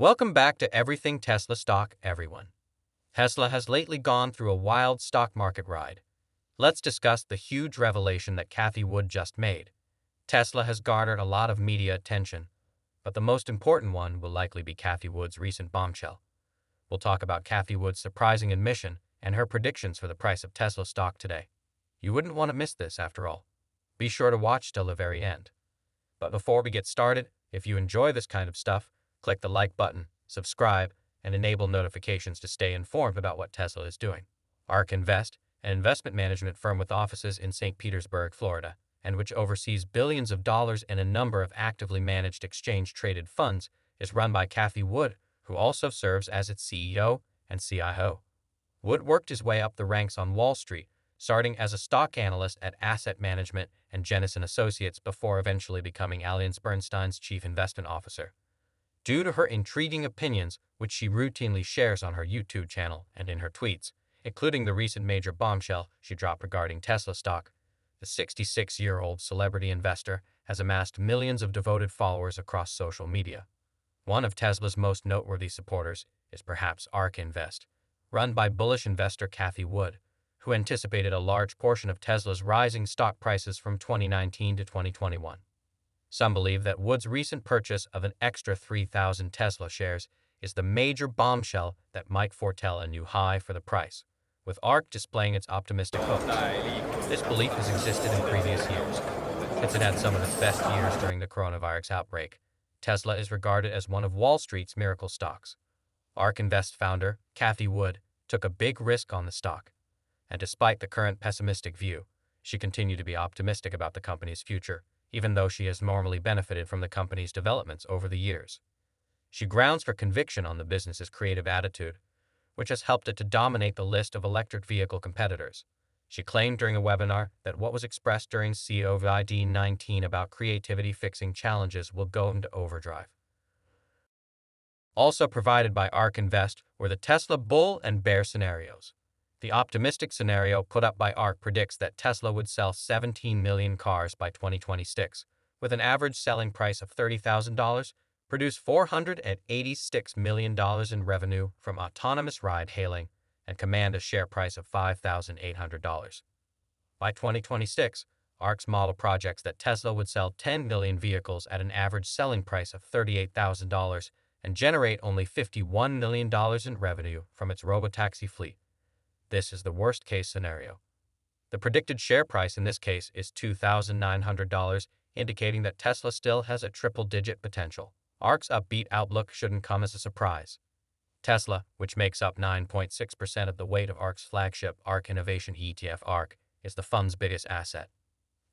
Welcome back to Everything Tesla Stock, everyone. Tesla has lately gone through a wild stock market ride. Let's discuss the huge revelation that Cathie Wood just made. Tesla has garnered a lot of media attention, but the most important one will likely be Cathie Wood's recent bombshell. We'll talk about Cathie Wood's surprising admission and her predictions for the price of Tesla stock today. You wouldn't want to miss this after all. Be sure to watch till the very end. But before we get started, if you enjoy this kind of stuff, click the like button, subscribe, and enable notifications to stay informed about what Tesla is doing. ARK Invest, an investment management firm with offices in St. Petersburg, Florida, and which oversees billions of dollars in a number of actively managed exchange-traded funds, is run by Cathie Wood, who also serves as its CEO and CIO. Wood worked his way up the ranks on Wall Street, starting as a stock analyst at Asset Management and Jennison Associates before eventually becoming AllianceBernstein's chief investment officer. Due to her intriguing opinions, which she routinely shares on her YouTube channel and in her tweets, including the recent major bombshell she dropped regarding Tesla stock, the 66-year-old celebrity investor has amassed millions of devoted followers across social media. One of Tesla's most noteworthy supporters is perhaps ARK Invest, run by bullish investor Cathie Wood, who anticipated a large portion of Tesla's rising stock prices from 2019 to 2021. Some believe that Wood's recent purchase of an extra 3,000 Tesla shares is the major bombshell that might foretell a new high for the price, with ARK displaying its optimistic hopes. This belief has existed in previous years, since it had some of its best years during the coronavirus outbreak. Tesla is regarded as one of Wall Street's miracle stocks. ARK Invest founder, Cathie Wood, took a big risk on the stock, and despite the current pessimistic view, she continued to be optimistic about the company's future, even though she has normally benefited from the company's developments over the years. She grounds her conviction on the business's creative attitude, which has helped it to dominate the list of electric vehicle competitors. She claimed during a webinar that what was expressed during COVID-19 about creativity fixing challenges will go into overdrive. Also provided by ARK Invest were the Tesla bull and bear scenarios. The optimistic scenario put up by ARK predicts that Tesla would sell 17 million cars by 2026, with an average selling price of $30,000, produce $486 million in revenue from autonomous ride-hailing, and command a share price of $5,800. By 2026, ARK's model projects that Tesla would sell 10 million vehicles at an average selling price of $38,000 and generate only $51 million in revenue from its robotaxi fleet. This is the worst-case scenario. The predicted share price in this case is $2,900, indicating that Tesla still has a triple-digit potential. ARK's upbeat outlook shouldn't come as a surprise. Tesla, which makes up 9.6% of the weight of ARK's flagship ARK Innovation ETF ARK, is the fund's biggest asset.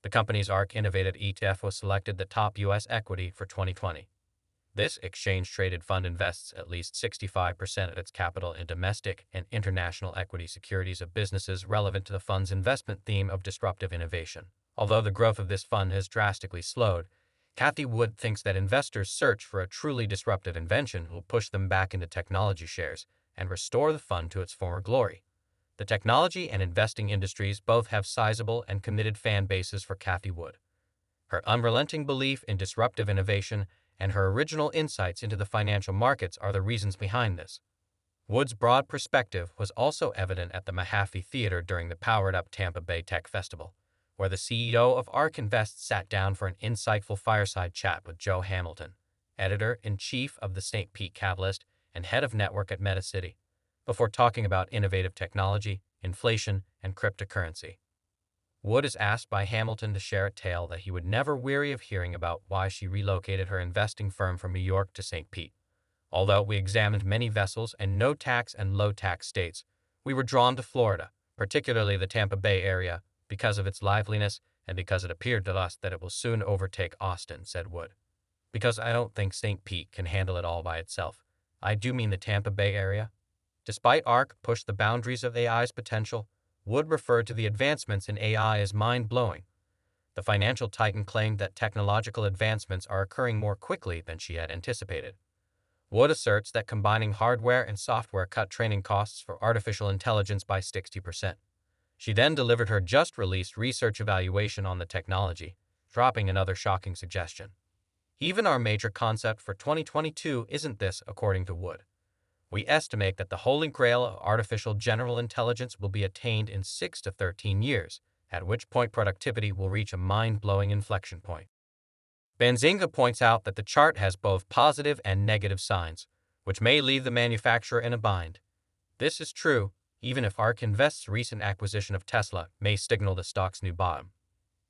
The company's ARK Innovative ETF was selected the top U.S. equity for 2020. This exchange-traded fund invests at least 65% of its capital in domestic and international equity securities of businesses relevant to the fund's investment theme of disruptive innovation. Although the growth of this fund has drastically slowed, Cathie Wood thinks that investors' search for a truly disruptive invention will push them back into technology shares and restore the fund to its former glory. The technology and investing industries both have sizable and committed fan bases for Cathie Wood. Her unrelenting belief in disruptive innovation and her original insights into the financial markets are the reasons behind this. Wood's broad perspective was also evident at the Mahaffey Theater during the powered-up Tampa Bay Tech Festival, where the CEO of ARK Invest sat down for an insightful fireside chat with Joe Hamilton, editor-in-chief of the St. Pete Catalyst and head of network at MetaCity, before talking about innovative technology, inflation, and cryptocurrency. Wood is asked by Hamilton to share a tale that he would never weary of hearing about why she relocated her investing firm from New York to St. Pete. Although we examined many vessels and no-tax and low-tax states, we were drawn to Florida, particularly the Tampa Bay area, because of its liveliness and because it appeared to us that it will soon overtake Austin, said Wood. Because I don't think St. Pete can handle it all by itself. I do mean the Tampa Bay area. Despite ARK pushed the boundaries of AI's potential, Wood referred to the advancements in AI as mind-blowing. The financial titan claimed that technological advancements are occurring more quickly than she had anticipated. Wood asserts that combining hardware and software cut training costs for artificial intelligence by 60%. She then delivered her just-released research evaluation on the technology, dropping another shocking suggestion. Even our major concept for 2022 isn't this, according to Wood. We estimate that the holy grail of artificial general intelligence will be attained in 6 to 13 years, at which point productivity will reach a mind-blowing inflection point. Benzinga points out that the chart has both positive and negative signs, which may leave the manufacturer in a bind. This is true, even if ARK Invest's recent acquisition of Tesla may signal the stock's new bottom.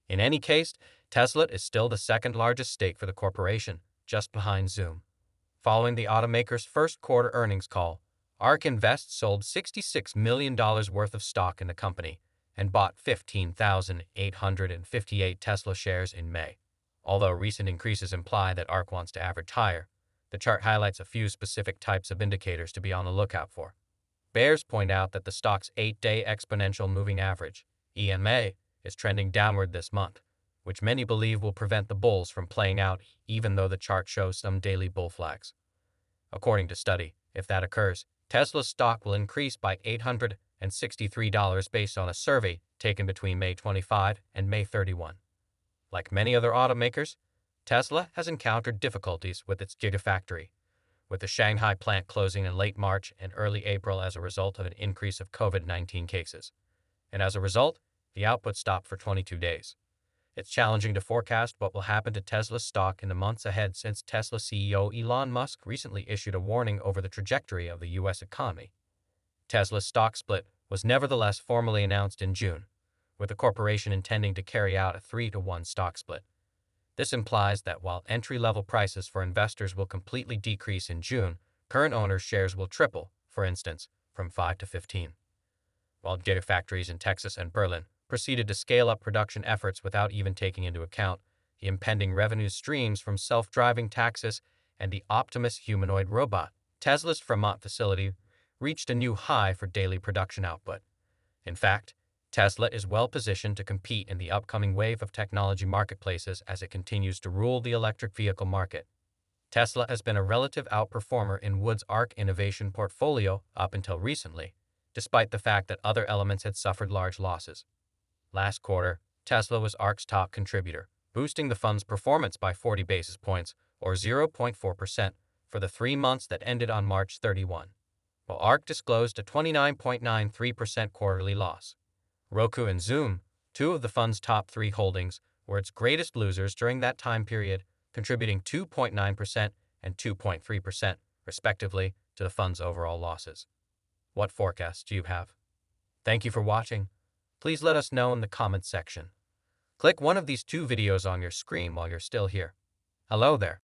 In any case, Tesla is still the second largest stake for the corporation, just behind Zoom. Following the automaker's first quarter earnings call, ARK Invest sold $66 million worth of stock in the company and bought 15,858 Tesla shares in May. Although recent increases imply that ARK wants to average higher, the chart highlights a few specific types of indicators to be on the lookout for. Bears point out that the stock's 8-day exponential moving average, EMA, is trending downward this month, which many believe will prevent the bulls from playing out even though the chart shows some daily bull flags. According to study, if that occurs, Tesla's stock will increase by $863 based on a survey taken between May 25 and May 31. Like many other automakers, Tesla has encountered difficulties with its Gigafactory, with the Shanghai plant closing in late March and early April as a result of an increase of COVID-19 cases. And as a result, the output stopped for 22 days. It's challenging to forecast what will happen to Tesla's stock in the months ahead since Tesla CEO Elon Musk recently issued a warning over the trajectory of the U.S. economy. Tesla's stock split was nevertheless formally announced in June, with the corporation intending to carry out a 3-to-1 stock split. This implies that while entry-level prices for investors will completely decrease in June, current owners' shares will triple, for instance, from 5 to 15. While gigafactories in Texas and Berlin proceeded to scale up production efforts without even taking into account the impending revenue streams from self-driving taxis and the Optimus humanoid robot, Tesla's Fremont facility reached a new high for daily production output. In fact, Tesla is well positioned to compete in the upcoming wave of technology marketplaces as it continues to rule the electric vehicle market. Tesla has been a relative outperformer in Wood's ARK innovation portfolio up until recently, despite the fact that other elements had suffered large losses. Last quarter, Tesla was ARK's top contributor, boosting the fund's performance by 40 basis points, or 0.4%, for the 3 months that ended on March 31, while ARK disclosed a 29.93% quarterly loss. Roku and Zoom, two of the fund's top 3 holdings, were its greatest losers during that time period, contributing 2.9% and 2.3%, respectively, to the fund's overall losses. What forecasts do you have? Thank you for watching. Please let us know in the comments section. Click one of these 2 videos on your screen while you're still here. Hello there.